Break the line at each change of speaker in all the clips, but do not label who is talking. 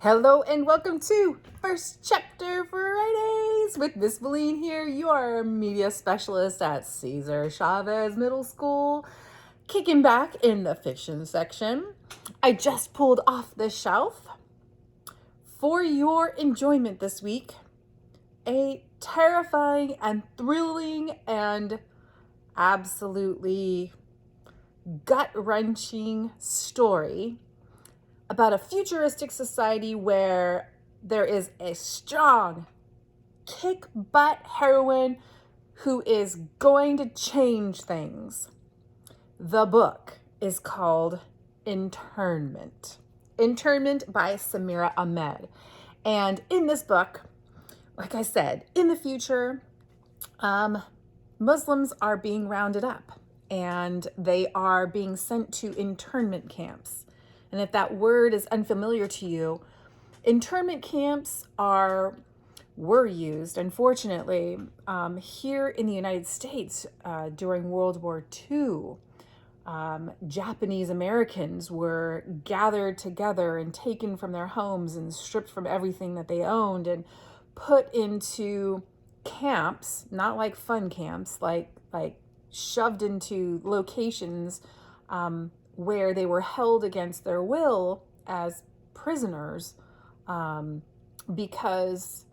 Hello and welcome to First Chapter Fridays with Miss Valine here, your media specialist at Cesar Chavez Middle School, kicking back in the fiction section. I just pulled off the shelf for your enjoyment this week a terrifying and thrilling and absolutely gut-wrenching story about a futuristic society where there is a strong, kick-butt heroine who is going to change things. The book is called Internment. Internment by Samira Ahmed. And in this book, like I said, in the future, Muslims are being rounded up and they are being sent to internment camps. And if that word is unfamiliar to you, internment camps were used, unfortunately, here in the United States during World War II. Japanese Americans were gathered together and taken from their homes and stripped from everything that they owned and put into camps, not like fun camps, like shoved into locations where they were held against their will as prisoners because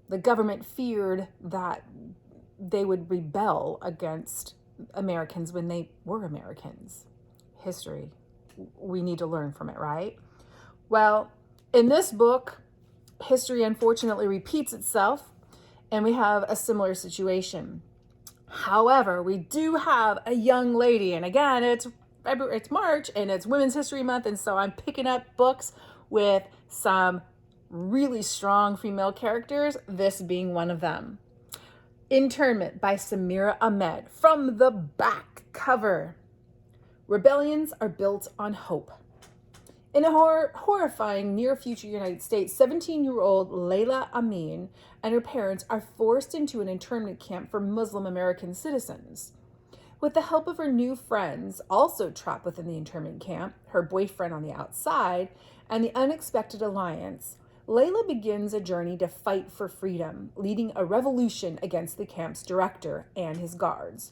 the government feared that they would rebel against Americans when they were Americans. History. We need to learn from it, right? Well, in this book, history unfortunately repeats itself, and we have a similar situation. However, we do have a young lady, and again, it's March and it's Women's History Month, and so I'm picking up books with some really strong female characters, this being one of them. Internment by Samira Ahmed. From the back cover. Rebellions are built on hope. In a horrifying near-future United States, 17-year-old Layla Amin and her parents are forced into an internment camp for Muslim American citizens. With the help of her new friends, also trapped within the internment camp, her boyfriend on the outside, and the unexpected alliance, Layla begins a journey to fight for freedom, leading a revolution against the camp's director and his guards.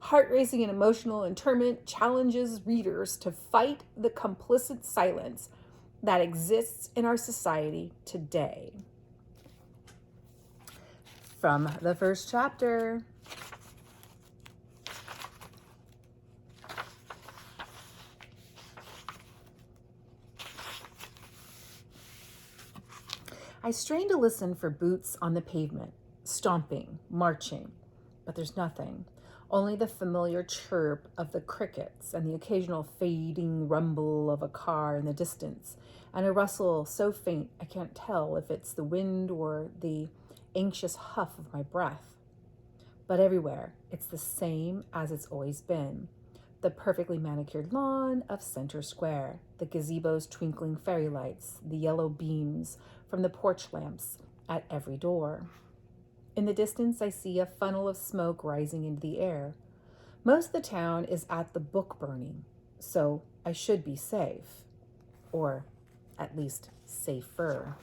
Heart-racing and emotional, Internment challenges readers to fight the complicit silence that exists in our society today. From the first chapter. I strain to listen for boots on the pavement, stomping, marching, but there's nothing. Only the familiar chirp of the crickets and the occasional fading rumble of a car in the distance, and a rustle so faint I can't tell if it's the wind or the anxious huff of my breath. But everywhere, it's the same as it's always been. The perfectly manicured lawn of Center Square, the gazebo's twinkling fairy lights, the yellow beams from the porch lamps at every door. In the distance, I see a funnel of smoke rising into the air. Most of the town is at the book burning, so I should be safe, or at least safer.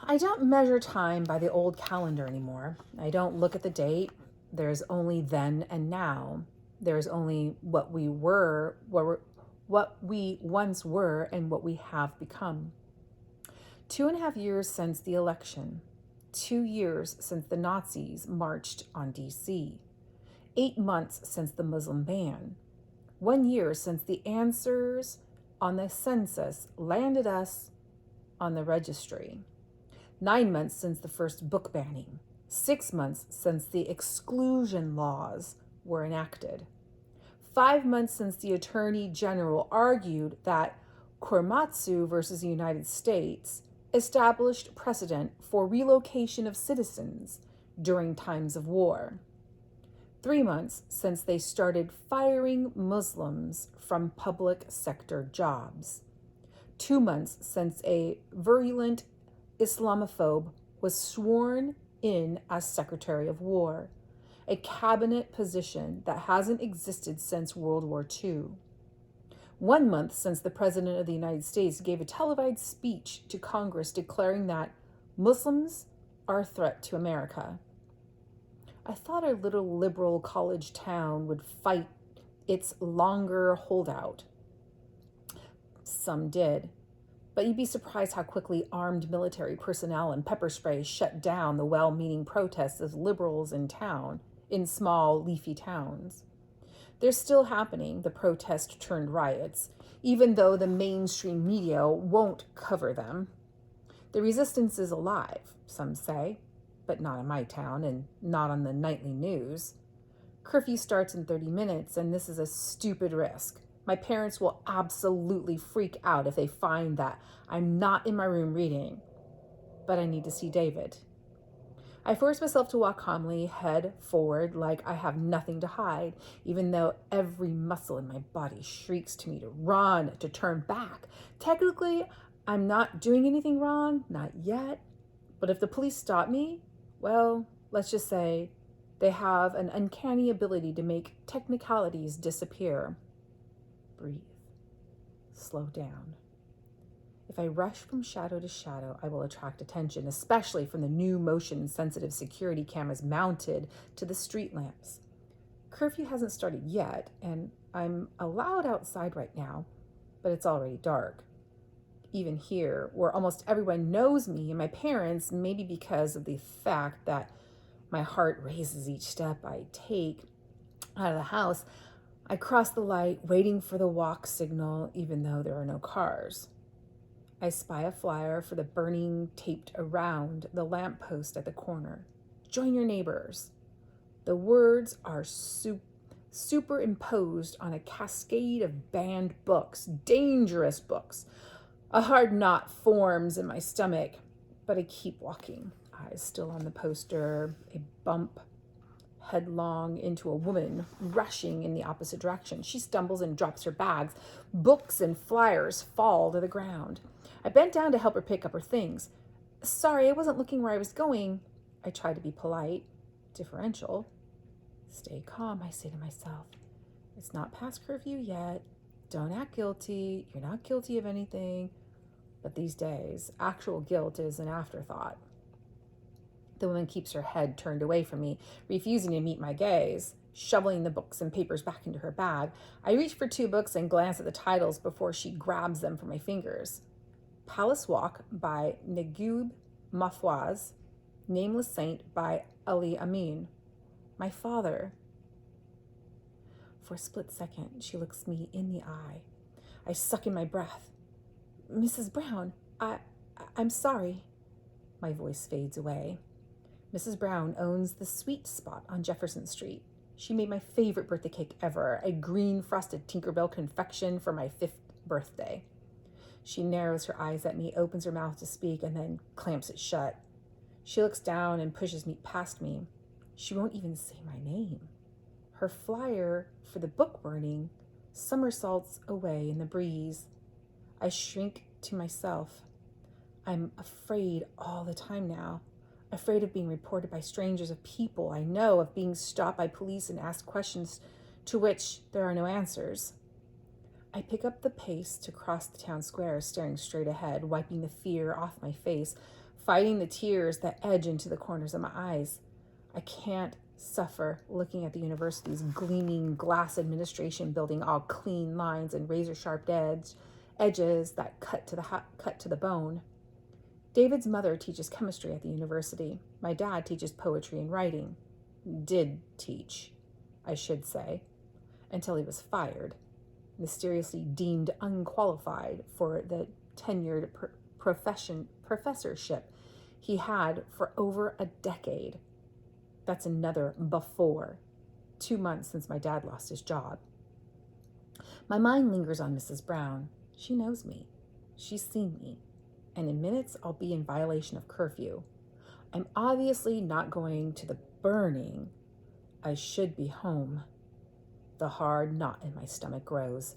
I don't measure time by the old calendar anymore. I don't look at the date. There's only then and now. There's only what we once were, and what we have become. 2.5 years since the election. 2 years since the Nazis marched on DC. 8 months since the Muslim ban. 1 year since the answers on the census landed us on the registry. 9 months since the first book banning. 6 months since the exclusion laws were enacted. 5 months since the Attorney General argued that Korematsu versus the United States established precedent for relocation of citizens during times of war. 3 months since they started firing Muslims from public sector jobs. 2 months since a virulent Islamophobe was sworn in as Secretary of War, a cabinet position that hasn't existed since World War II. 1 month since the President of the United States gave a televised speech to Congress declaring that Muslims are a threat to America. I thought our little liberal college town would fight its longer holdout. Some did. But you'd be surprised how quickly armed military personnel and pepper spray shut down the well-meaning protests of liberals in town, in small, leafy towns. They're still happening, the protest-turned riots, even though the mainstream media won't cover them. The resistance is alive, some say, but not in my town and not on the nightly news. Curfew starts in 30 minutes, and this is a stupid risk. My parents will absolutely freak out if they find that I'm not in my room reading. But I need to see David. I force myself to walk calmly, head forward, like I have nothing to hide, even though every muscle in my body shrieks to me to run, to turn back. Technically, I'm not doing anything wrong, not yet. But if the police stop me, well, let's just say they have an uncanny ability to make technicalities disappear. Breathe. Slow down. If I rush from shadow to shadow, I will attract attention, especially from the new motion-sensitive security cameras mounted to the street lamps. Curfew hasn't started yet, and I'm allowed outside right now, but it's already dark. Even here, where almost everyone knows me and my parents, maybe because of the fact that my heart races each step I take out of the house, I cross the light, waiting for the walk signal, even though there are no cars. I spy a flyer for the burning taped around the lamppost at the corner. Join your neighbors. The words are superimposed on a cascade of banned books, dangerous books. A hard knot forms in my stomach, but I keep walking. Eyes still on the poster, a bump headlong into a woman rushing in the opposite direction. She stumbles and drops her bags. Books and flyers fall to the ground. I bent down to help her pick up her things. Sorry, I wasn't looking where I was going. I try to be polite, deferential. Stay calm, I say to myself. It's not past curfew yet. Don't act guilty. You're not guilty of anything. But these days, actual guilt is an afterthought. The woman keeps her head turned away from me, refusing to meet my gaze, shoveling the books and papers back into her bag. I reach for 2 books and glance at the titles before she grabs them from my fingers. Palace Walk by Naguib Mahfouz, Nameless Saint by Ali Amin. My father. For a split second, she looks me in the eye. I suck in my breath. Mrs. Brown, I'm sorry. My voice fades away. Mrs. Brown owns the sweet spot on Jefferson Street. She made my favorite birthday cake ever, a green frosted Tinkerbell confection for my 5th birthday. She narrows her eyes at me, opens her mouth to speak, and then clamps it shut. She looks down and pushes me past me. She won't even say my name. Her flyer for the book burning somersaults away in the breeze. I shrink to myself. I'm afraid all the time now. Afraid of being reported by strangers, of people I know, of being stopped by police and asked questions to which there are no answers. I pick up the pace to cross the town square, staring straight ahead, wiping the fear off my face, fighting the tears that edge into the corners of my eyes. I can't suffer looking at the university's gleaming glass administration building, all clean lines and razor-sharp edges that cut to the bone. David's mother teaches chemistry at the university. My dad teaches poetry and writing. Did teach, I should say, until he was fired, mysteriously deemed unqualified for the tenured professorship he had for over a decade. That's another before. 2 months since my dad lost his job. My mind lingers on Mrs. Brown. She knows me. She's seen me. And in minutes, I'll be in violation of curfew. I'm obviously not going to the burning. I should be home. The hard knot in my stomach grows.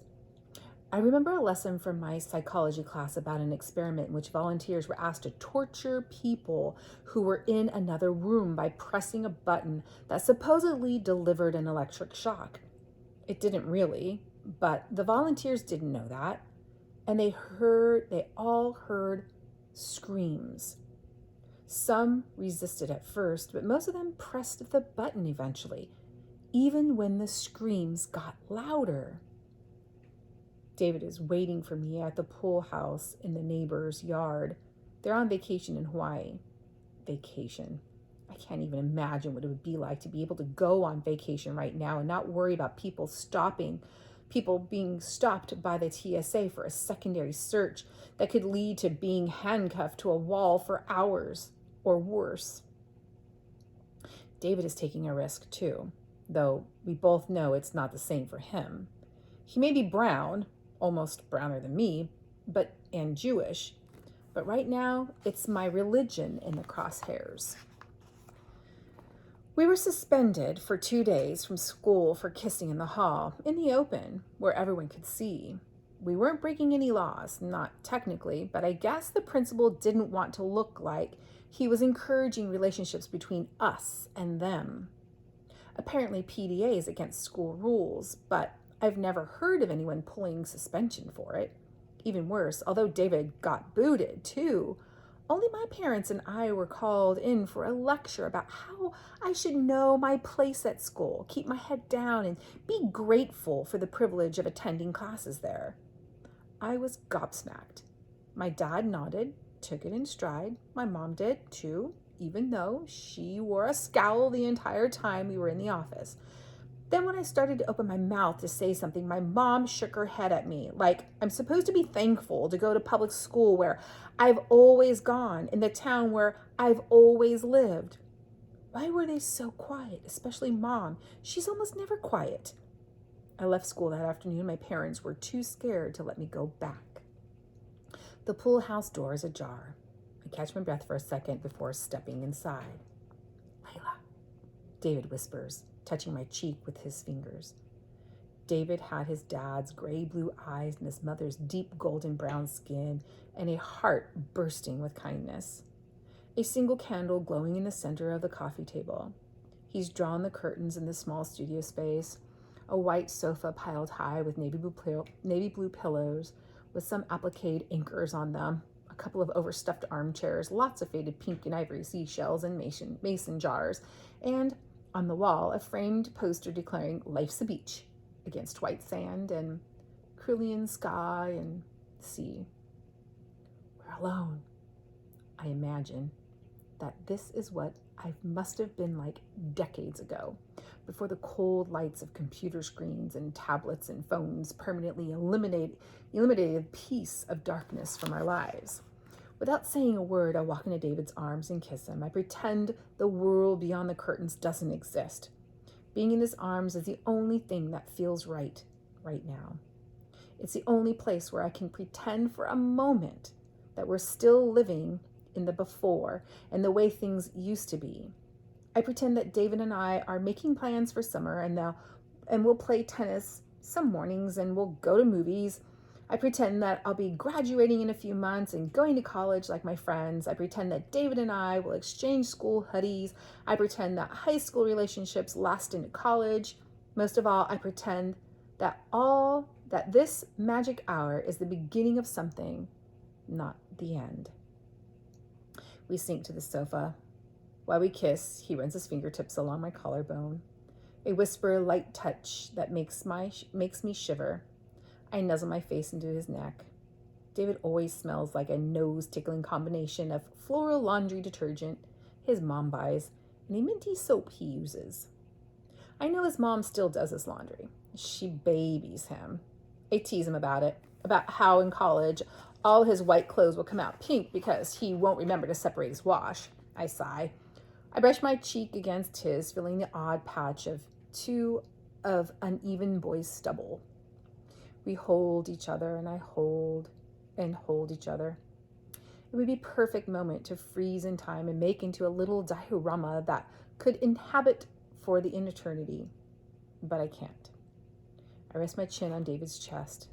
I remember a lesson from my psychology class about an experiment in which volunteers were asked to torture people who were in another room by pressing a button that supposedly delivered an electric shock. It didn't really. But the volunteers didn't know that, and they all heard screams. Some resisted at first, but most of them pressed the button eventually, even when the screams got louder. David is waiting for me at the pool house in the neighbor's yard. They're on vacation in Hawaii. Vacation. I can't even imagine what it would be like to be able to go on vacation right now and not worry about people being stopped by the TSA for a secondary search that could lead to being handcuffed to a wall for hours or worse. David is taking a risk too, though we both know it's not the same for him. He may be brown, almost browner than me, and Jewish, but right now it's my religion in the crosshairs. We were suspended for 2 days from school for kissing in the hall, in the open, where everyone could see. We weren't breaking any laws, not technically, but I guess the principal didn't want to look like he was encouraging relationships between us and them. Apparently PDA is against school rules, but I've never heard of anyone pulling suspension for it. Even worse, although David got booted too, only my parents and I were called in for a lecture about how I should know my place at school, keep my head down, and be grateful for the privilege of attending classes there. I was gobsmacked. My dad nodded, took it in stride. My mom did too, even though she wore a scowl the entire time we were in the office. Then when I started to open my mouth to say something, my mom shook her head at me like I'm supposed to be thankful to go to public school where I've always gone, in the town where I've always lived. Why were they so quiet, especially Mom? She's almost never quiet. I left school that afternoon. My parents were too scared to let me go back. The pool house door is ajar. I catch my breath for a second before stepping inside. Layla, David whispers, touching my cheek with his fingers. David had his dad's gray-blue eyes and his mother's deep golden brown skin and a heart bursting with kindness. A single candle glowing in the center of the coffee table. He's drawn the curtains in the small studio space, a white sofa piled high with navy blue pillows with some applique anchors on them, a couple of overstuffed armchairs, lots of faded pink and ivory seashells and mason jars, and on the wall, a framed poster declaring life's a beach against white sand and Crulian sky and sea. We're alone. I imagine that this is what I must have been like decades ago, before the cold lights of computer screens and tablets and phones permanently eliminated a piece of darkness from our lives. Without saying a word, I walk into David's arms and kiss him. I pretend the world beyond the curtains doesn't exist. Being in his arms is the only thing that feels right now. It's the only place where I can pretend for a moment that we're still living in the before and the way things used to be. I pretend that David and I are making plans for summer and we'll play tennis some mornings and we'll go to movies. I pretend that I'll be graduating in a few months and going to college like my friends. I pretend that David and I will exchange school hoodies. I pretend that high school relationships last into college. Most of all, I pretend that this magic hour is the beginning of something, not the end. We sink to the sofa. While we kiss, he runs his fingertips along my collarbone. A whisper, light touch that makes me shiver. I nuzzle my face into his neck. David always smells like a nose-tickling combination of floral laundry detergent his mom buys and a minty soap he uses. I know his mom still does his laundry. She babies him. I tease him about it, about how in college all his white clothes will come out pink because he won't remember to separate his wash. I sigh. I brush my cheek against his, feeling the odd patch of uneven boy's stubble. We hold each other, and I hold each other. It would be a perfect moment to freeze in time and make into a little diorama that could inhabit for the eternity, but I can't. I rest my chin on David's chest.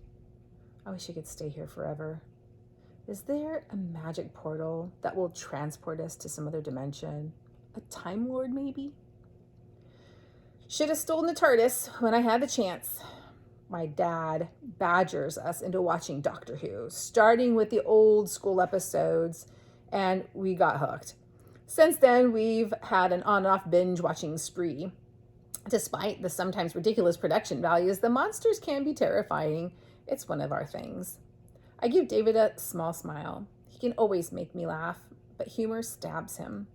I wish I could stay here forever. Is there a magic portal that will transport us to some other dimension? A Time Lord, maybe? Should have stolen the TARDIS when I had the chance. my dad badgers us into watching Doctor Who, starting with the old school episodes, and we got hooked. Since then, we've had an on and off binge watching spree. Despite the sometimes ridiculous production values, the monsters can be terrifying. It's one of our things. I give David a small smile. He can always make me laugh, but humor stabs him.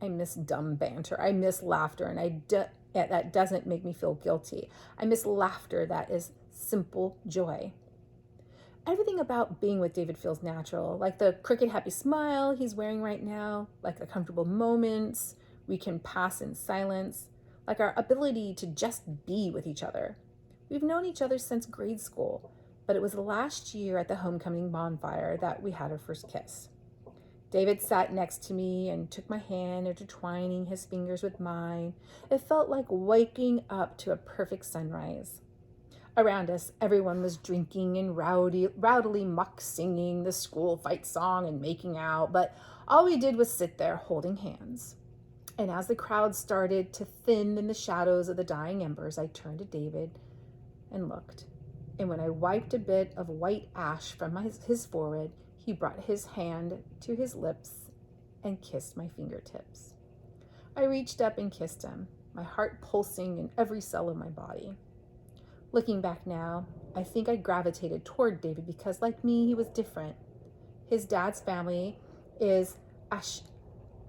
I miss dumb banter. I miss laughter, and that doesn't make me feel guilty. I miss laughter that is simple joy. Everything about being with David feels natural, like the crooked happy smile he's wearing right now, like the comfortable moments we can pass in silence, like our ability to just be with each other. We've known each other since grade school, but it was last year at the homecoming bonfire that we had our first kiss. David sat next to me and took my hand, intertwining his fingers with mine. It felt like waking up to a perfect sunrise. Around us, everyone was drinking and rowdily mock singing the school fight song and making out, but all we did was sit there holding hands. And as the crowd started to thin in the shadows of the dying embers, I turned to David and looked. And when I wiped a bit of white ash from his forehead, he brought his hand to his lips and kissed my fingertips. I reached up and kissed him, my heart pulsing in every cell of my body. Looking back now, I think I gravitated toward David because, like me, he was different. His dad's family is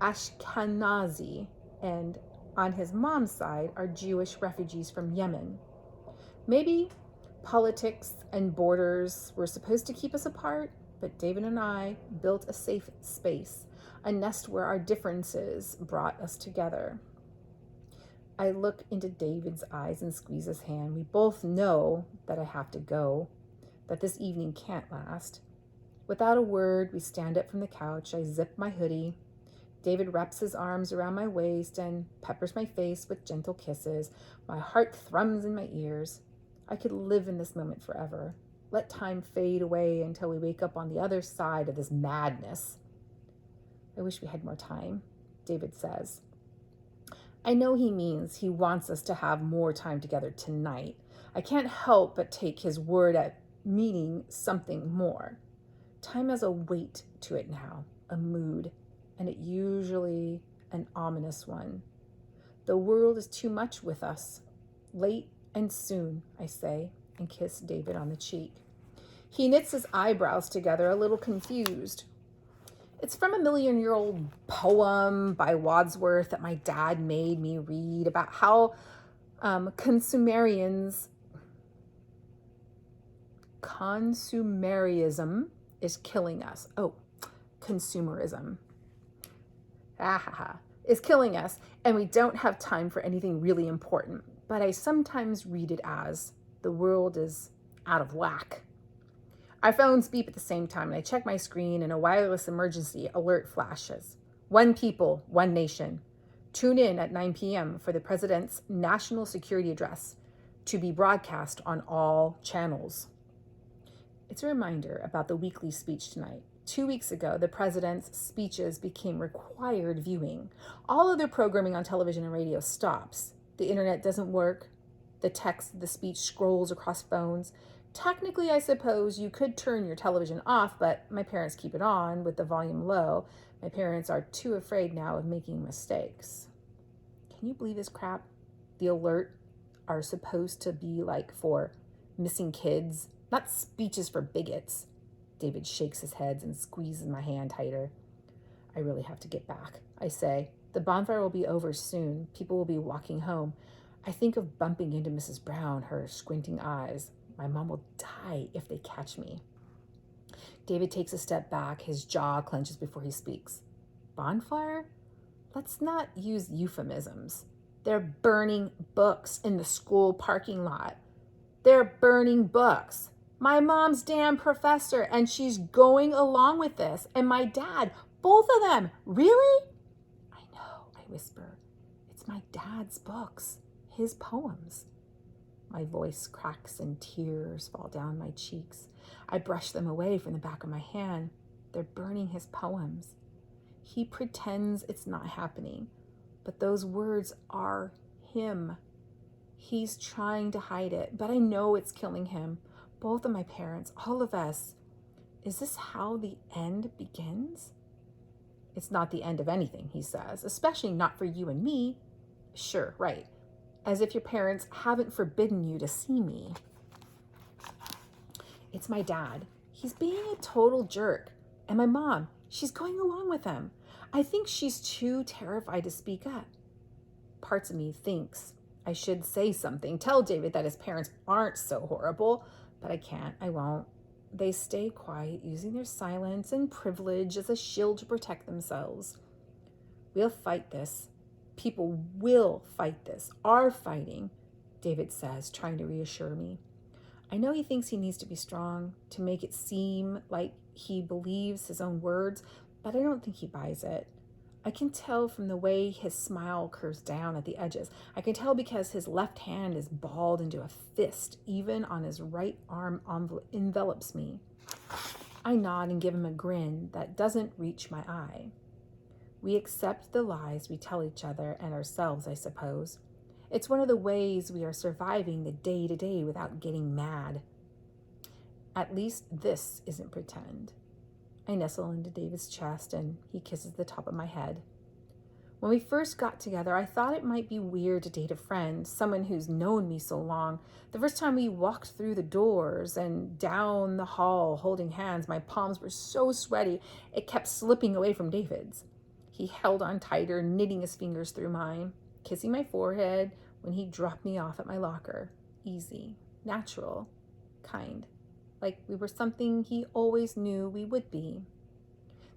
Ashkenazi, and on his mom's side are Jewish refugees from Yemen. Maybe politics and borders were supposed to keep us apart, but David and I built a safe space, a nest where our differences brought us together. I look into David's eyes and squeeze his hand. We both know that I have to go, that this evening can't last. Without a word, we stand up from the couch. I zip my hoodie. David wraps his arms around my waist and peppers my face with gentle kisses. My heart thrums in my ears. I could live in this moment forever. Let time fade away until we wake up on the other side of this madness. I wish we had more time, David says. I know he means he wants us to have more time together tonight. I can't help but take his word at meaning something more. Time has a weight to it now, a mood, and it usually an ominous one. The world is too much with us. Late and soon, I say, and kiss David on the cheek. He knits his eyebrows together, a little confused. It's from a million-year-old poem by Wordsworth that my dad made me read about how consumerism is killing us. Oh, consumerism. Is killing us, and we don't have time for anything really important. But I sometimes read it as the world is out of whack. Our phones beep at the same time, and I check my screen, and a wireless emergency alert flashes. One people, one nation. Tune in at 9 p.m. for the President's National Security Address, to be broadcast on all channels. It's a reminder about the weekly speech tonight. 2 weeks ago, the President's speeches became required viewing. All other programming on television and radio stops. The internet doesn't work. The text of the speech scrolls across phones. Technically, I suppose you could turn your television off, but my parents keep it on with the volume low. My parents are too afraid now of making mistakes. Can you believe this crap? The alert are supposed to be like for missing kids, not speeches for bigots. David shakes his head and squeezes my hand tighter. I really have to get back, I say. The bonfire will be over soon. People will be walking home. I think of bumping into Mrs. Brown, her squinting eyes. My mom will die if they catch me. David takes a step back. His jaw clenches before he speaks. Bonfire? Let's not use euphemisms. They're burning books in the school parking lot. They're burning books. My mom's damn professor, and she's going along with this. And my dad, both of them. Really? I know, I whisper. It's my dad's books, his poems. My voice cracks and tears fall down my cheeks. I brush them away from the back of my hand. They're burning his poems. He pretends it's not happening, but those words are him. He's trying to hide it, but I know it's killing him. Both of my parents, all of us. Is this how the end begins? It's not the end of anything, he says, especially not for you and me. Sure, right. As if your parents haven't forbidden you to see me. It's my dad. He's being a total jerk. And my mom, she's going along with him. I think she's too terrified to speak up. Parts of me thinks I should say something, tell David that his parents aren't so horrible, but I can't, I won't. They stay quiet, using their silence and privilege as a shield to protect themselves. We'll fight this. People will fight this, are fighting, David says, trying to reassure me. I know he thinks he needs to be strong to make it seem like he believes his own words, but I don't think he buys it. I can tell from the way his smile curves down at the edges. I can tell because his left hand is balled into a fist, even on his right arm envelops me. I nod and give him a grin that doesn't reach my eye. We accept the lies we tell each other and ourselves, I suppose. It's one of the ways we are surviving the day-to-day without getting mad. At least this isn't pretend. I nestle into David's chest and he kisses the top of my head. When we first got together, I thought it might be weird to date a friend, someone who's known me so long. The first time we walked through the doors and down the hall holding hands, my palms were so sweaty, it kept slipping away from David's. He held on tighter, knitting his fingers through mine, kissing my forehead when he dropped me off at my locker. Easy, natural, kind. Like we were something he always knew we would be.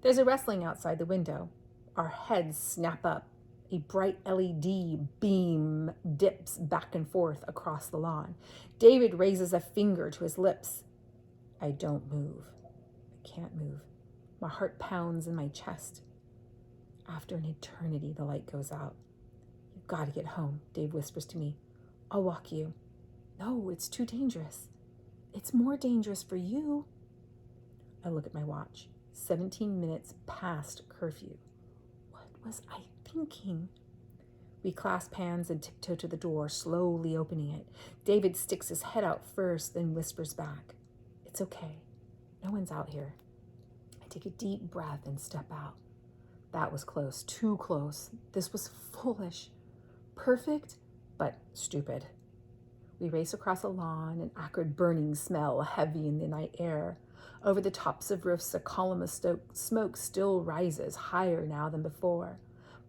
There's a rustling outside the window. Our heads snap up. A bright LED beam dips back and forth across the lawn. David raises a finger to his lips. I don't move. I can't move. My heart pounds in my chest. After an eternity, the light goes out. You've got to get home, Dave whispers to me. I'll walk you. No, it's too dangerous. It's more dangerous for you. I look at my watch. 17 minutes past curfew. What was I thinking? We clasp hands and tiptoe to the door, slowly opening it. David sticks his head out first, then whispers back. It's okay. No one's out here. I take a deep breath and step out. That was close, too close. This was foolish. Perfect, but stupid. We race across a lawn, an acrid burning smell heavy in the night air. Over the tops of roofs, a column of smoke still rises, higher now than before.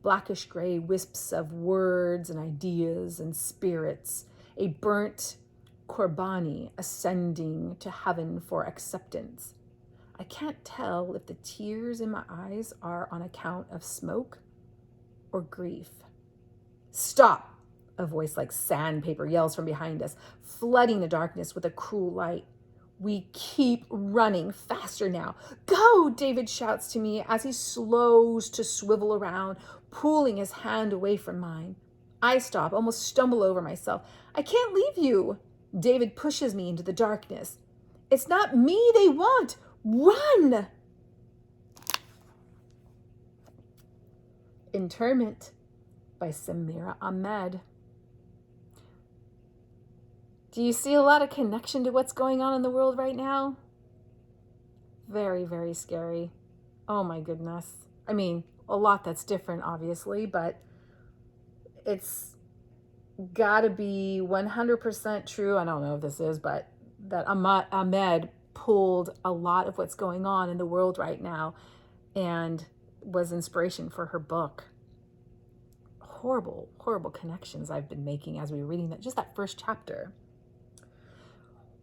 Blackish gray wisps of words and ideas and spirits. A burnt Korbani ascending to heaven for acceptance. I can't tell if the tears in my eyes are on account of smoke or grief. Stop! A voice like sandpaper yells from behind us, flooding the darkness with a cruel light. We keep running, faster now. Go, David shouts to me as he slows to swivel around, pulling his hand away from mine. I stop, almost stumble over myself. I can't leave you. David pushes me into the darkness. It's not me they want. Run! Internment by Samira Ahmed. Do you see a lot of connection to what's going on in the world right now? Very, very scary. Oh my goodness. I mean, a lot that's different, obviously, but it's gotta be 100% true. I don't know if this is, but that Ahmed pulled a lot of what's going on in the world right now and was inspiration for her book. Horrible, horrible connections I've been making as we were reading that, just that first chapter.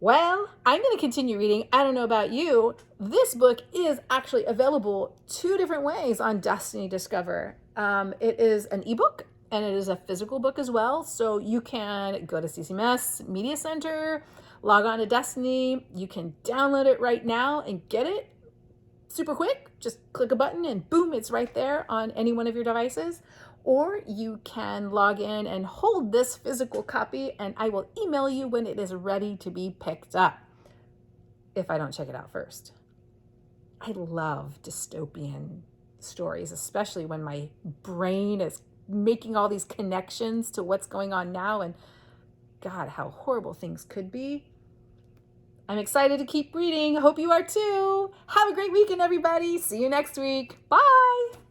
Well, I'm going to continue reading. I don't know about you. This book is actually available 2 different ways on Destiny Discover. It is an ebook and it is a physical book as well. So you can go to CCMS Media Center, log on to Destiny. You can download it right now and get it super quick. Just click a button and boom, it's right there on any one of your devices. Or you can log in and hold this physical copy and I will email you when it is ready to be picked up, if I don't check it out first. I love dystopian stories, especially when my brain is making all these connections to what's going on now. And God, how horrible things could be. I'm excited to keep reading. Hope you are too. Have a great weekend, everybody. See you next week. Bye.